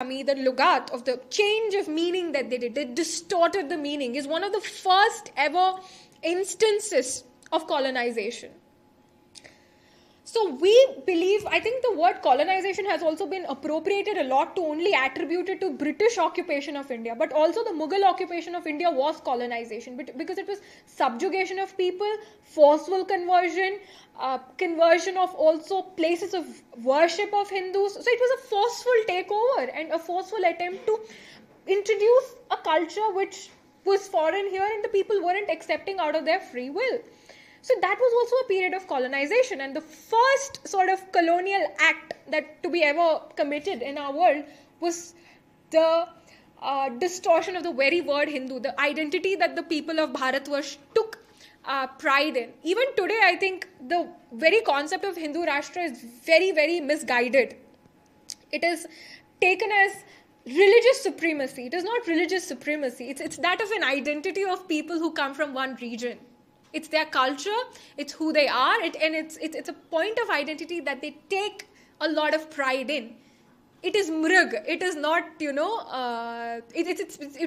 the lugat, of the change of meaning that they did, they distorted the meaning, is one of the first ever instances of colonization. So we believe, I think the word colonization has also been appropriated a lot to only attribute it to British occupation of India, but also the Mughal occupation of India was colonization, because it was subjugation of people, forceful conversion, conversion of also places of worship of Hindus. So it was a forceful takeover and a forceful attempt to introduce a culture which was foreign here and the people weren't accepting out of their free will. So that was also a period of colonization, and the first sort of colonial act that to be ever committed in our world was the distortion of the very word Hindu, the identity that the people of Bharatvarsh took pride in. Even today, I think the very concept of Hindu Rashtra is very, very misguided. It is taken as religious supremacy. It is not religious supremacy. It's that of an identity of people who come from one region. It's their culture, it's who they are, and it's a point of identity that they take a lot of pride in. It is mrug. It is not, it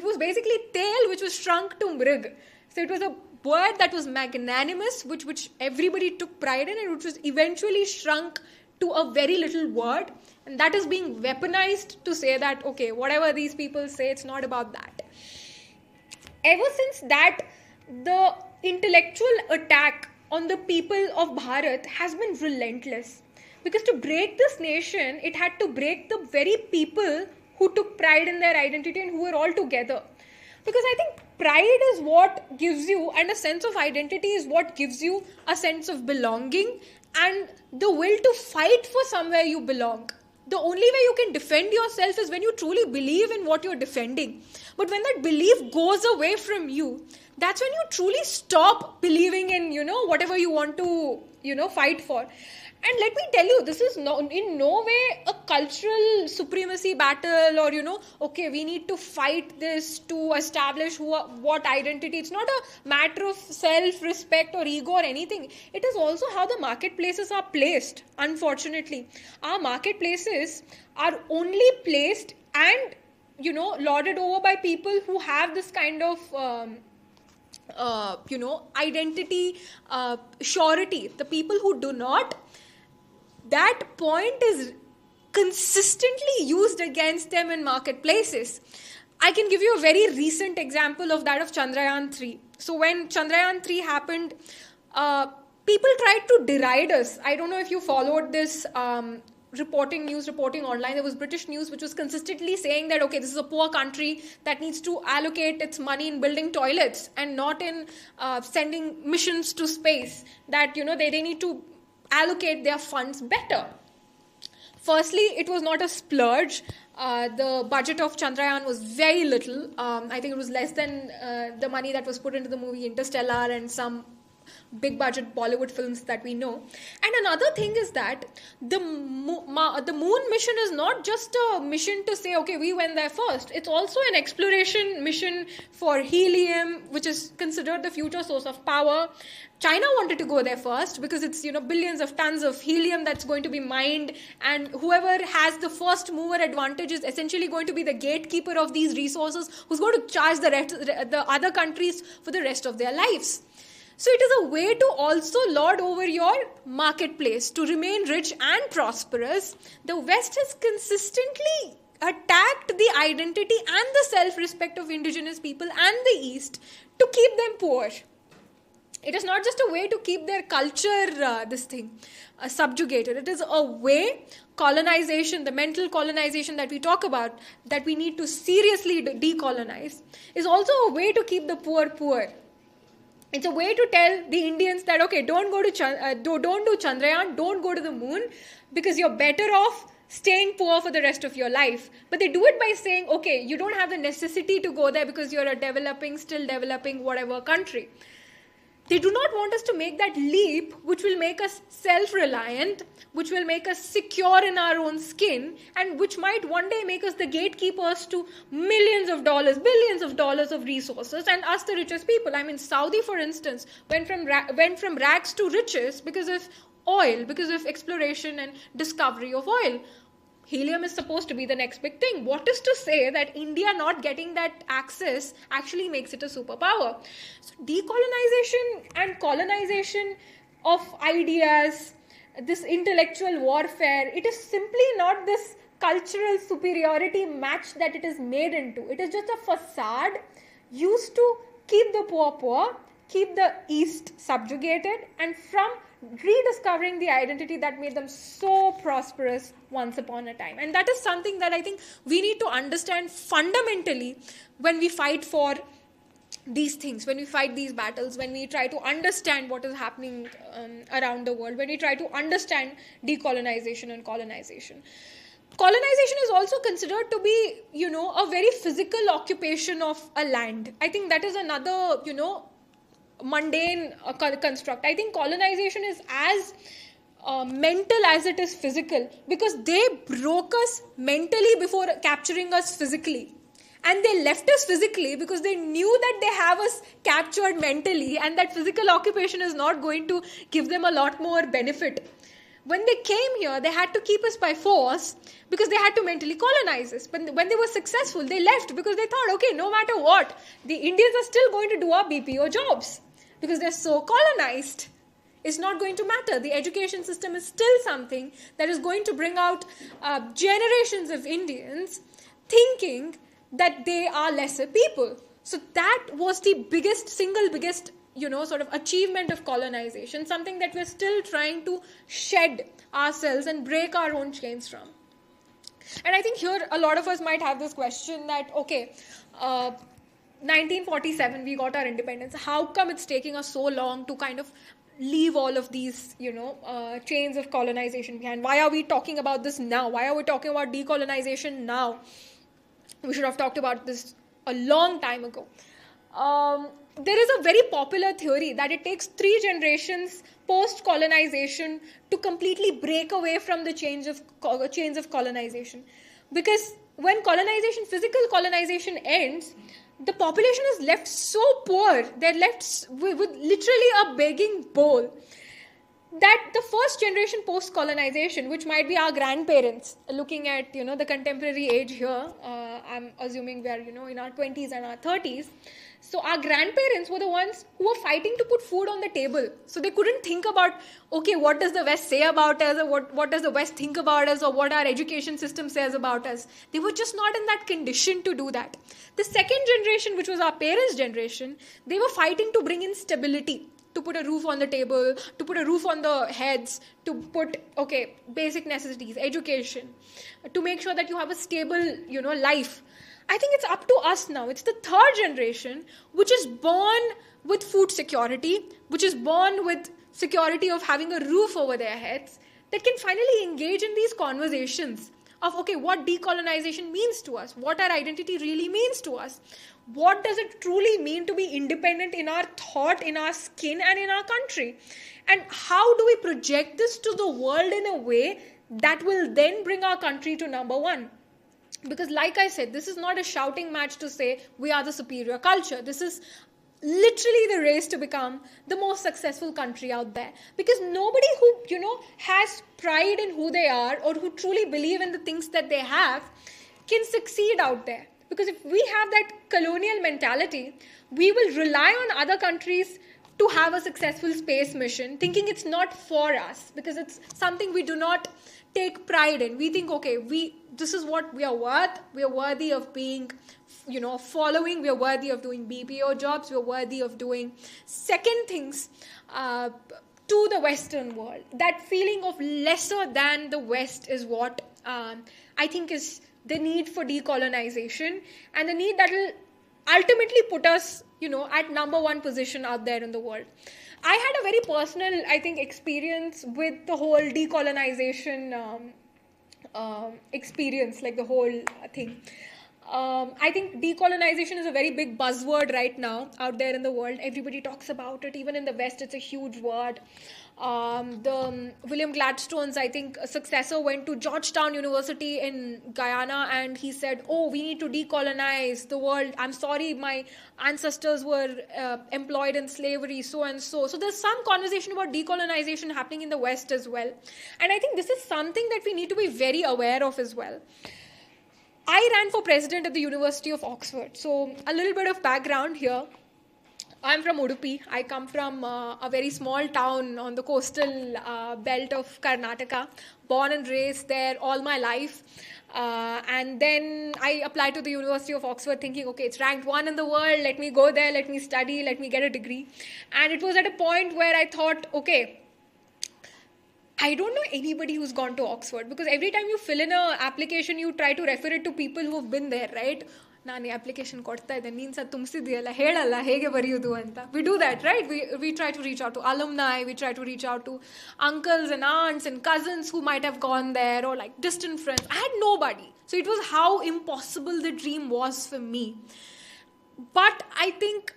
was basically tail which was shrunk to mrug. So it was a word that was magnanimous, which everybody took pride in, and which was eventually shrunk to a very little word. And that is being weaponized to say that, okay, whatever these people say, it's not about that. Ever since that, the intellectual attack on the people of Bharat has been relentless. Because to break this nation, it had to break the very people who took pride in their identity and who were all together. Because I think pride is what gives you, and a sense of identity is what gives you a sense of belonging and the will to fight for somewhere you belong. The only way you can defend yourself is when you truly believe in what you're defending. But when that belief goes away from you, that's when you truly stop believing in, whatever you want to, fight for. And let me tell you, this is in no way a cultural supremacy battle or, okay, we need to fight this to establish what identity. It's not a matter of self-respect or ego or anything. It is also how the marketplaces are placed, unfortunately. Our marketplaces are only placed and, lauded over by people who have this kind of identity surety. The people who do not, that point is consistently used against them in marketplaces. I can give you a very recent example of that, of Chandrayaan 3. So when Chandrayaan 3 happened, people tried to deride us. I don't know if you followed this news reporting online. There was British news which was consistently saying that, okay, this is a poor country that needs to allocate its money in building toilets and not in sending missions to space. That, they need to allocate their funds better. Firstly, it was not a splurge. The budget of Chandrayaan was very little. I think it was less than the money that was put into the movie Interstellar and some big budget Bollywood films that we know. And another thing is that the moon mission is not just a mission to say, okay, we went there first. It's also an exploration mission for helium, which is considered the future source of power. China wanted to go there first because it's, billions of tons of helium that's going to be mined, and whoever has the first mover advantage is essentially going to be the gatekeeper of these resources, who's going to charge the other countries for the rest of their lives. So it is a way to also lord over your marketplace, to remain rich and prosperous. The West has consistently attacked the identity and the self-respect of indigenous people and the East to keep them poor. It is not just a way to keep their culture, subjugated. It is a way, colonization, the mental colonization that we talk about, that we need to seriously decolonize, is also a way to keep the poor poor. It's a way to tell the Indians that, okay, don't do Chandrayaan, don't go to the moon, because you're better off staying poor for the rest of your life. But they do it by saying, okay, you don't have the necessity to go there because you're still developing whatever country. They do not want us to make that leap, which will make us self-reliant, which will make us secure in our own skin, and which might one day make us the gatekeepers to millions of dollars, billions of dollars of resources, and us the richest people. I mean, Saudi, for instance, went from rags to riches because of oil, because of exploration and discovery of oil. Helium is supposed to be the next big thing. What is to say that India not getting that access actually makes it a superpower? So decolonization and colonization of ideas, this intellectual warfare, it is simply not this cultural superiority match that it is made into. It is just a facade used to keep the poor, keep the East subjugated, and from rediscovering the identity that made them so prosperous once upon a time. And that is something that I think we need to understand fundamentally when we fight for these things, when we fight these battles, when we try to understand what is happening around the world, when we try to understand decolonization and colonization. Colonization is also considered to be, a very physical occupation of a land. I think that is another, mundane construct. I think colonization is as mental as it is physical, because they broke us mentally before capturing us physically. And they left us physically because they knew that they have us captured mentally, and that physical occupation is not going to give them a lot more benefit. When they came here, they had to keep us by force because they had to mentally colonize us. But when they were successful, they left because they thought, okay, no matter what, the Indians are still going to do our BPO jobs because they're so colonized. It's not going to matter. The education system is still something that is going to bring out generations of Indians thinking that they are lesser people. So that was the single biggest sort of achievement of colonization, something that we're still trying to shed ourselves and break our own chains from. And I think here a lot of us might have this question that, okay, 1947 we got our independence. How come it's taking us so long to kind of leave all of these, chains of colonization behind? Why are we talking about this now? Why are we talking about decolonization now? We should have talked about this a long time ago. There is a very popular theory that it takes 3 generations post-colonization to completely break away from the chains of colonization. Because when physical colonization ends, the population is left so poor, they're left with literally a begging bowl, that the first generation post-colonization, which might be our grandparents, looking at, the contemporary age here, I'm assuming we are, in our 20s and our 30s. So our grandparents were the ones who were fighting to put food on the table. So they couldn't think about, okay, what does the West say about us, or what does the West think about us, or what our education system says about us. They were just not in that condition to do that. The second generation, which was our parents' generation, they were fighting to bring in stability, to put a roof on the table, to put a roof on the heads, to put, basic necessities, education, to make sure that you have a stable, life. I think it's up to us now. It's the third generation which is born with food security, which is born with security of having a roof over their heads, that can finally engage in these conversations of, what decolonization means to us, what our identity really means to us. What does it truly mean to be independent in our thought, in our skin, and in our country? And how do we project this to the world in a way that will then bring our country to number one? Because like I said, this is not a shouting match to say we are the superior culture. This is literally the race to become the most successful country out there. Because nobody who, has pride in who they are, or who truly believe in the things that they have, can succeed out there. Because if we have that colonial mentality, we will rely on other countries to have a successful space mission, thinking it's not for us, because it's something we do not take pride in. We think, this is what we are worth. We are worthy of being, following. We are worthy of doing BPO jobs. We are worthy of doing second things to the Western world. That feeling of lesser than the West is what I think is the need for decolonization, and the need that will ultimately put us, at number one position out there in the world. I had a very personal, I think, experience with the whole decolonization experience, like the whole thing. I think decolonization is a very big buzzword right now out there in the world. Everybody talks about it. Even in the West, it's a huge word. The William Gladstone's, I think, successor went to Georgetown University in Guyana, and he said, "Oh, we need to decolonize the world. I'm sorry, my ancestors were employed in slavery, so and so." So there's some conversation about decolonization happening in the West as well, and I think this is something that we need to be very aware of as well. I ran for president at the University of Oxford. So, a little bit of background here. I'm from Udupi. I come from a very small town on the coastal belt of Karnataka. Born and raised there all my life. And then I applied to the University of Oxford thinking, okay, it's ranked 1 in the world. Let me go there. Let me study. Let me get a degree. And it was at a point where I thought, okay, I don't know anybody who's gone to Oxford, because every time you fill in an application, you try to refer it to people who've been there, right? ನಾನು ಈ application ಕೊಡ್ತಾ ಇದ್ದೆ, ನೀನು ಸಹ ತುಂಬಿಸಿದೆಯಲ್ಲ, ಹೇಳಲ್ಲ ಹೇಗೆ ಬರೆಯೋದು ಅಂತ. We do that, right? We try to reach out to alumni, we try to reach out to uncles and aunts and cousins who might have gone there, or like distant friends. I had nobody. So it was how impossible the dream was for me. But I think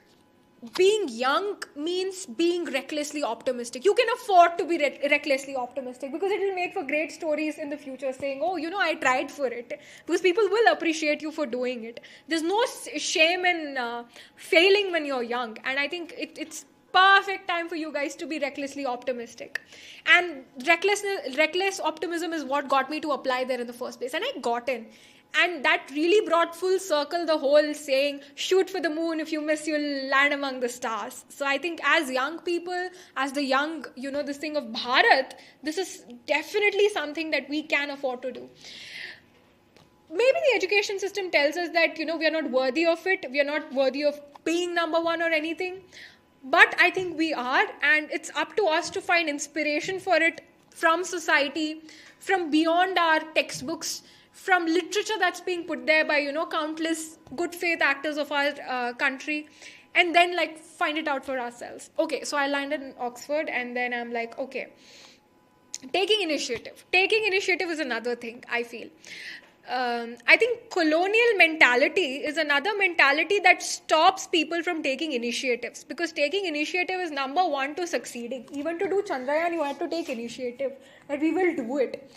being young means being recklessly optimistic. You can afford to be recklessly optimistic, because it will make for great stories in the future, saying, oh, I tried for it. Because people will appreciate you for doing it. There's no shame in failing when you're young. And I think it's perfect time for you guys to be recklessly optimistic. And reckless optimism is what got me to apply there in the first place. And I got in. And that really brought full circle the whole saying, shoot for the moon, if you miss, you'll land among the stars. So I think as young people, as the young, this thing of Bharat, this is definitely something that we can afford to do. Maybe the education system tells us that, we are not worthy of it. We are not worthy of being number 1 or anything. But I think we are, and it's up to us to find inspiration for it from society, from beyond our textbooks, from literature that's being put there by, countless good faith actors of our country, and then find it out for ourselves. Okay, so I landed in Oxford, and then I'm like, okay, taking initiative is another thing, I feel. I think colonial mentality is another mentality that stops people from taking initiatives, because taking initiative is number 1 to succeeding. Even to do Chandrayaan, you have to take initiative, that we will do it.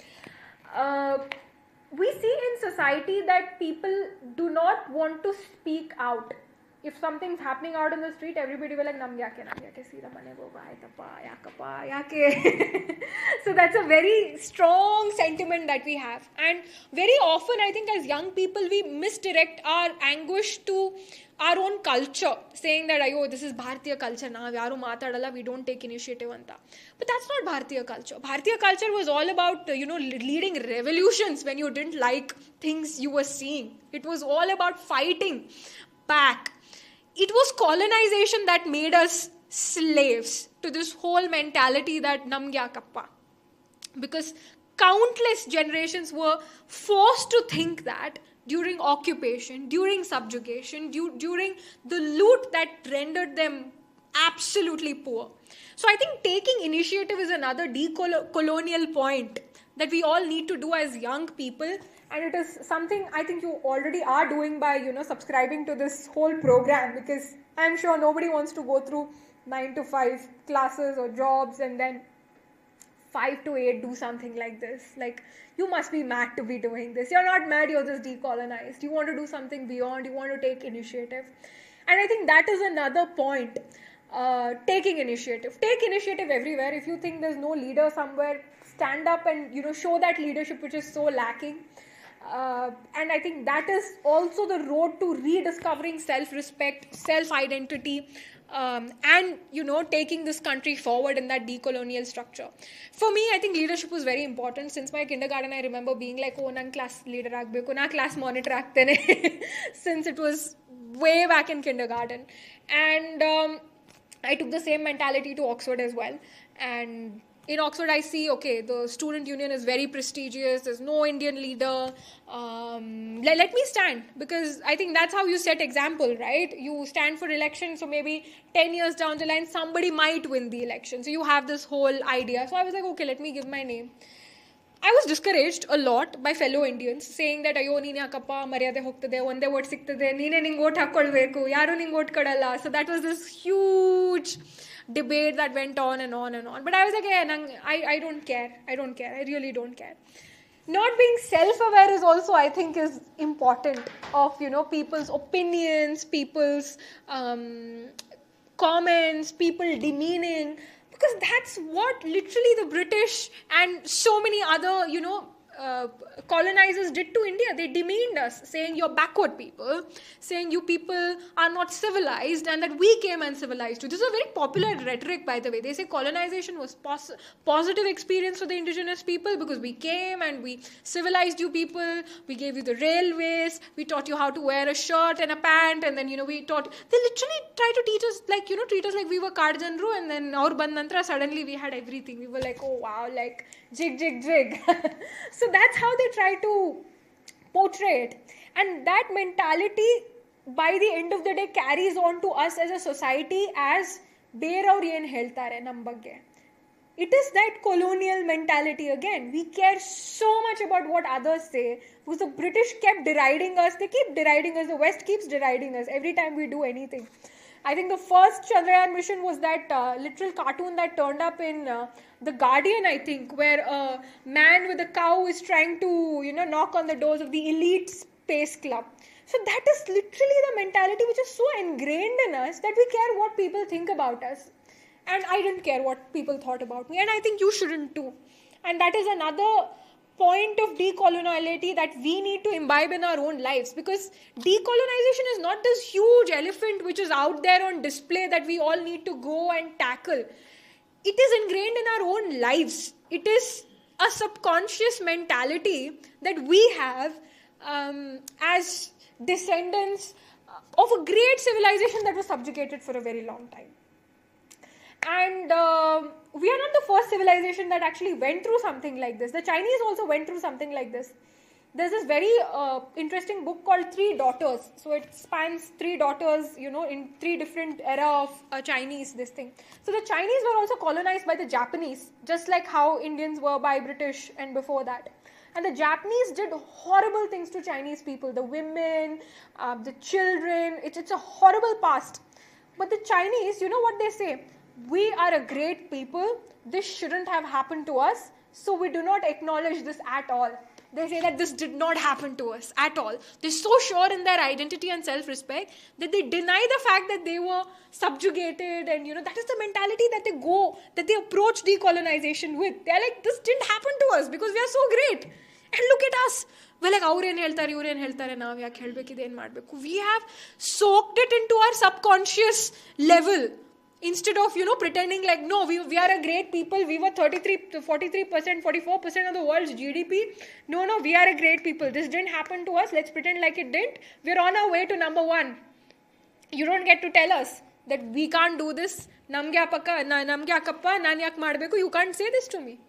We see in society that people do not want to speak out. If something's happening out in the street, everybody will like, namge yake, seeda manege hoga, aitappa, yakappa, yake. So that's a very strong sentiment that we have. And very often, I think as young people, we misdirect our anguish to our own culture, saying that, ayo, this is Bharatiya culture, na yaru matadalla, we don't take initiative anta. But that's not Bharatiya culture. Bharatiya culture was all about, leading revolutions when you didn't like things you were seeing. It was all about fighting back. It was colonization that made us slaves to this whole mentality that namgya kappa. Because countless generations were forced to think that during occupation, during subjugation, during the loot that rendered them absolutely poor. So I think taking initiative is another decolonial point that we all need to do as young people. And it is something I think you already are doing by, subscribing to this whole program, because I'm sure nobody wants to go through 9 to 5 classes or jobs and then 5 to 8 do something like this. Like, you must be mad to be doing this. You're not mad, you're just decolonized. You want to do something beyond, you want to take initiative. And I think that is another point. Taking initiative. Take initiative everywhere. If you think there's no leader somewhere, stand up and, show that leadership which is so lacking. And I think that is also the road to rediscovering self-respect, self-identity, and, taking this country forward in that decolonial structure. For me, I think leadership was very important. Since my kindergarten, I remember being like, oh, nan class leader agbeku, na class monitor agtene, since it was way back in kindergarten. And I took the same mentality to Oxford as well. And in Oxford, I see, okay, the student union is very prestigious. There's no Indian leader. Let me stand, because I think that's how you set example, right? You stand for election, so maybe 10 years down the line, somebody might win the election. So you have this whole idea. So I was like, okay, let me give my name. I was discouraged a lot by fellow Indians saying that ಅಯ್ಯೋ ನೀನು ಯಾಕಪ್ಪ ಮರ್ಯಾದೆ ಹೋಗ್ತದೆ ಒಂದೇ vote ಸಿಗ್ತದೆ ನೀನೇ ನಿಂಗೆ vote ಹಾಕ್ಕೊಳ್ಬೇಕು ಯಾರು ನಿಂಗೆ ಓಟ್ ಕೊಡಲ್ಲ so that was this huge debate that went on and on and on but I was like I don't care I really don't care not being self-aware is also I think is important of people's opinions people's comments people demeaning because that's what literally the British and so many other, colonizers did to India. They demeaned us, saying you're backward people, saying you people are not civilized and that we came and civilized you. This is a very popular rhetoric, by the way. They say colonization was positive experience for the indigenous people because we came and we civilized you people. We gave you the railways. We taught you how to wear a shirt and a pant and then, we taught... They literally try to teach us, like, treat us like we were Karjanru and then our Bandantra, suddenly we had everything. We were like, oh wow, like, jig, jig, jig. So that's how they try to portray it. And that mentality, by the end of the day, carries on to us as a society as ಬೇರೆಯವ್ರು ಏನು ಹೇಳ್ತಾರೆ ನಮ್ಮ ಬಗ್ಗೆ. It is that colonial mentality again. We care so much about what others say because the British kept deriding us. They keep deriding us. The West keeps deriding us every time we do anything. I think the first Chandrayaan mission was that literal cartoon that turned up in The Guardian, I think, where a man with a cow is trying to, knock on the doors of the elite space club. So that is literally the mentality which is so ingrained in us that we care what people think about us. And I didn't care what people thought about me. And I think you shouldn't too. And that is another point of decoloniality that we need to imbibe in our own lives, because decolonization is not this huge elephant which is out there on display that we all need to go and tackle. It is ingrained in our own lives. It is a subconscious mentality that we have as descendants of a great civilization that was subjugated for a very long time. And we are not the first civilization that actually went through something like this. The Chinese also went through something like this. There's this very interesting book called Three Daughters. So it spans three daughters, in three different era of Chinese, this thing. So the Chinese were also colonized by the Japanese, just like how Indians were by British and before that. And the Japanese did horrible things to Chinese people. The women, the children. It's a horrible past. But the Chinese, you know what they say? We are a great people. This shouldn't have happened to us. So we do not acknowledge this at all. They say that this did not happen to us at all. They're so sure in their identity and self-respect that they deny the fact that they were subjugated. And, that is the mentality that they approach decolonization with. They're like, this didn't happen to us because we are so great. And look at us. We're like, ಅವ್ರೇನು ಹೇಳ್ತಾರೆ ಇವ್ರೇನು ಹೇಳ್ತಾರೆ ನಾವು ಯಾಕೆ ಹೇಳಬೇಕಿದೆ ಏನು ಮಾಡಬೇಕು. We have soaked it into our subconscious level. Instead of, pretending like, no, we are a great people. We were 43%, 44% of the world's GDP. No, we are a great people. This didn't happen to us. Let's pretend like it didn't. We're on our way to number one. You don't get to tell us that we can't do this. Namge akappa, nan yak madbeku. You can't say this to me.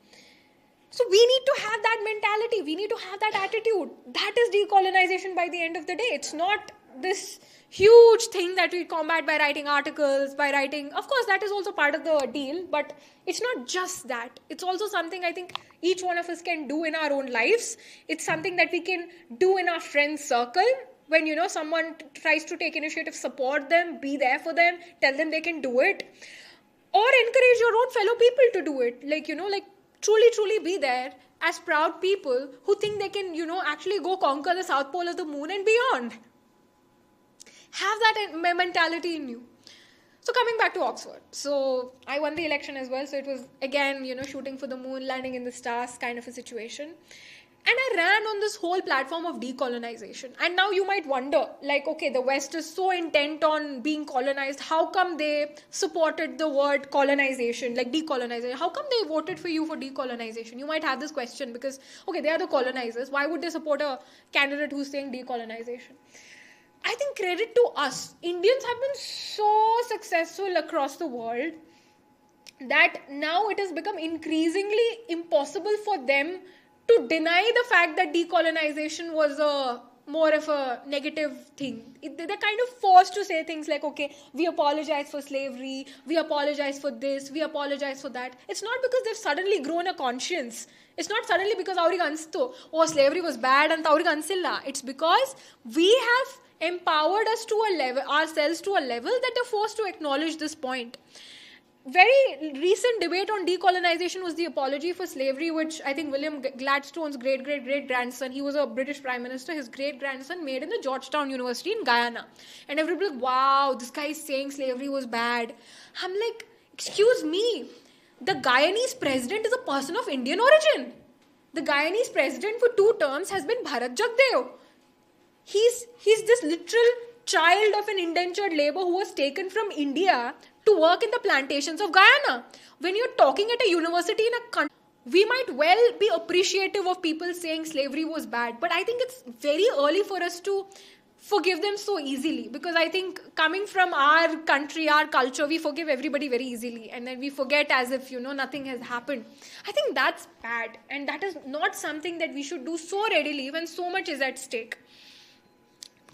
So we need to have that mentality. We need to have that attitude. That is decolonization by the end of the day. It's not this huge thing that we combat by writing articles, by writing... Of course, that is also part of the deal, but it's not just that. It's also something I think each one of us can do in our own lives. It's something that we can do in our friends' circle. When, someone tries to take initiative, support them, be there for them, tell them they can do it. Or encourage your own fellow people to do it. Like, truly be there as proud people who think they can, actually go conquer the South Pole of the moon and beyond. Have that mentality in you. So coming back to Oxford. So I won the election as well. So it was again, shooting for the moon, landing in the stars kind of a situation. And I ran on this whole platform of decolonization. And now you might wonder, like, okay, the West is so intent on being colonized. How come they supported the word colonization, like decolonization? How come they voted for you for decolonization? You might have this question because, okay, they are the colonizers. Why would they support a candidate who's saying decolonization? I think credit to us. Indians have been so successful across the world that now it has become increasingly impossible for them to deny the fact that decolonization more of a negative thing. They're kind of forced to say things like, okay, we apologize for slavery, we apologize for this, we apologize for that. It's not because they've suddenly grown a conscience. It's not suddenly because ಅವ್ರಿಗೆ ಅನ್ಸ್ತು, oh, slavery was bad ಅಂತ ಅವ್ರಿಗೆ ಅನ್ಸಿಲ್ಲ. It's because we have empowered us to a level, ourselves to a level that they're forced to acknowledge this point. Very recent debate on decolonization was the apology for slavery, which I think William Gladstone's great-great-great-grandson, he was a British Prime Minister, his great-grandson made in the Georgetown University in Guyana. And everybody like, wow, this guy is saying slavery was bad. I'm like, excuse me, the Guyanese president is a person of Indian origin. The Guyanese president for 2 terms has been Bharat Jagdev. He's this literal child of an indentured labor who was taken from India to work in the plantations of Guyana. When you're talking at a university in a country, we might well be appreciative of people saying slavery was bad, but I think it's very early for us to forgive them so easily, because I think coming from our country, our culture, we forgive everybody very easily, and then we forget as if, nothing has happened. I think that's bad, and that is not something that we should do so readily when so much is at stake.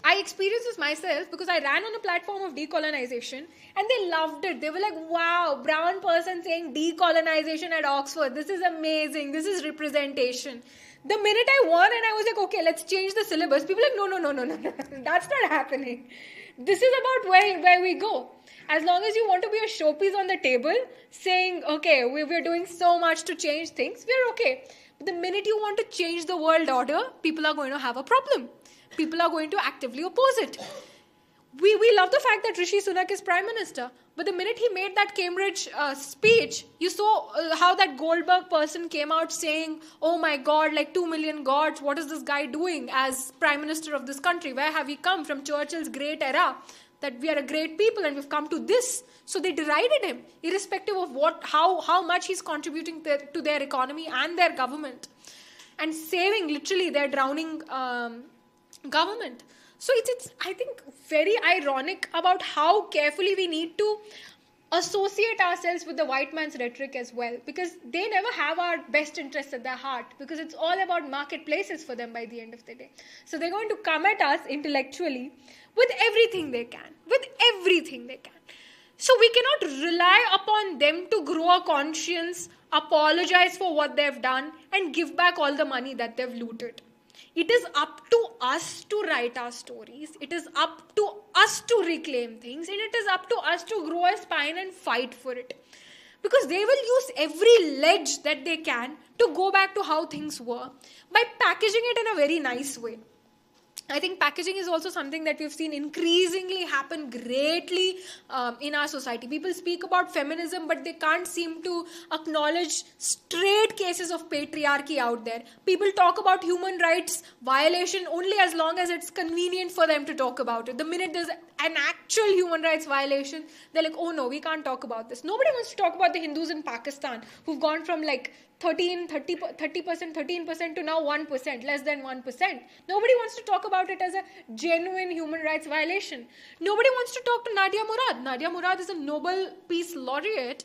I experienced this myself because I ran on a platform of decolonization and they loved it. They were like, wow, brown person saying decolonization at Oxford. This is amazing. This is representation. The minute I won and I was like, okay, let's change the syllabus, people were like, no. That's not happening. This is about where we go. As long as you want to be a showpiece on the table, saying, okay, we're doing so much to change things, we're okay. But the minute you want to change the world order, people are going to have a problem. People are going to actively oppose it. We love the fact that Rishi Sunak is Prime Minister, but the minute he made that Cambridge speech, you saw how that Goldberg person came out saying, oh my God, like 2 million gods, what is this guy doing as Prime Minister of this country? Where have we come from Churchill's great era? That we are a great people and we've come to this. So they derided him, irrespective of how much he's contributing to their economy and their government, and saving literally their drowning government. So it's I think very ironic about how carefully we need to associate ourselves with the white man's rhetoric as well, because they never have our best interests at their heart, because it's all about marketplaces for them by the end of the day. So they're going to come at us intellectually with everything they can. So we cannot rely upon them to grow a conscience, apologize for what they've done, and give back all the money that they've looted. It is up to us to write our stories. It is up to us to reclaim things. And it is up to us to grow a spine and fight for it. Because they will use every ledge that they can to go back to how things were by packaging it in a very nice way. I think packaging is also something that we've seen increasingly happen greatly in our society. People speak about feminism, but they can't seem to acknowledge straight cases of patriarchy out there. People talk about human rights violation only as long as it's convenient for them to talk about it. The minute there's an actual human rights violation, they're like, oh no, we can't talk about this. Nobody wants to talk about the Hindus in Pakistan who've gone from like 13% to now 1%, less than 1%. Nobody wants to talk about it as a genuine human rights violation. Nobody wants to talk to Nadia Murad. Nadia Murad is a Nobel Peace Laureate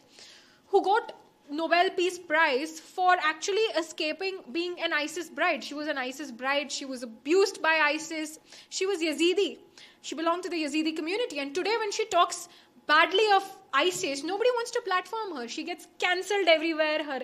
who got Nobel Peace Prize for actually escaping being an ISIS bride. She was an ISIS bride. She was abused by ISIS. She was Yazidi. She belonged to the Yazidi community. And today when she talks badly of ISIS, nobody wants to platform her. She gets cancelled everywhere. Her